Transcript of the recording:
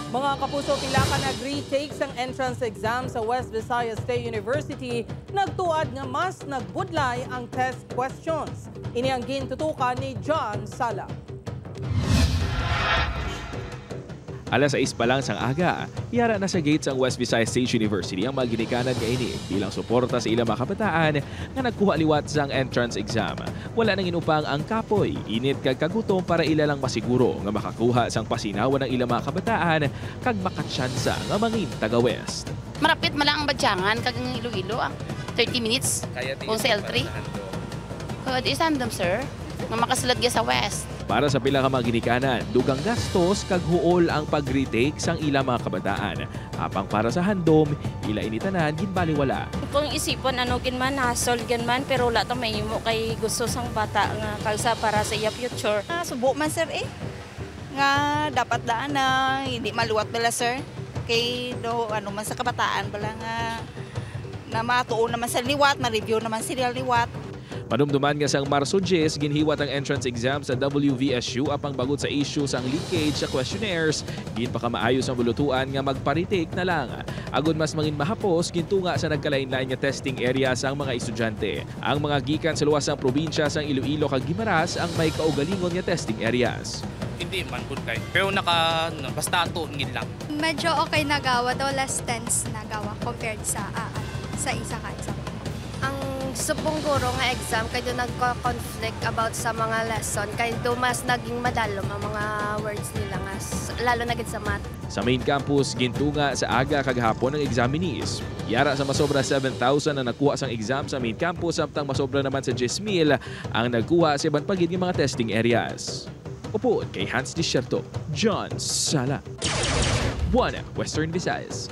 Mga kapuso, pila ka nag-retake ang entrance exam sa West Visayas State University. Nagtuad nga mas nagbudlay ang test questions. Ini ang gintutukan ni John Sala. Alas 6 pa lang sang aga, yara na sa gates ang West Visayas State University ang mga ginikanan nga ini bilang suporta sa ilang mga kabataan nga nagkuha liwat sang entrance exam. Wala nang inupang ang kapoy, init kag kagutom para ila lang masiguro nga makakuha sang pasinawan ng ilang mga kabataan kag makatsansa nga mangin taga West. Marapit man lang ang badyangan kag Iloilo 30 minutes kung sa L3. Is random, sir. Nga makasulad sa West. Para sa pila ka mga ginikanan, dugang gastos kag huol ang pag-retake sang ilang mga kabataan. Apang para sa handom, ila initanan ginbaliwala. Kung isipon ano kin man hasol gan man pero wala ta mahimo kay gusto sang bata nga kalsa para sa iya future. Subo man sir nga dapat daan na hindi maluwat bala sir. Kay do ano man sa kabataan bala nga na matuon naman sa liwat, ma-review naman sila liwat. Manumduman nga sang Marso 10, ginhiwat ang entrance exam sa WVSU apang bagot sa issue sang leakage sa questionnaires. Gin pa ka maayos ang bulutuan nga magpa-retake na lang. Agon mas mangin mahapos, gintunga sa nagkalain-lain nga testing area sang mga estudyante. Ang mga gikan sa luwas ng probinsya sang Iloilo kag Guimaras ang may kaugalingon nga testing areas. Hindi man good kay. Pero basta tuungin lang. Medyo okay nagawa daw, less tense nagawa compared sa isa ka exam. Ang subong guro nga exam kay do nagko-conflict about sa mga lesson kay do mas naging madalom ang mga words nila nga lalo na gid sa math. Sa main campus, gintunga sa aga kag hapon ng examinees. Yara sa masobra 7,000 na nakuha sang exam sa main campus samtang masobra naman sa 10,000 ang nagkuha sa iban pagid nga mga testing areas. Upo kay Hans Desierto, John Sala. Buana, Western Visayas.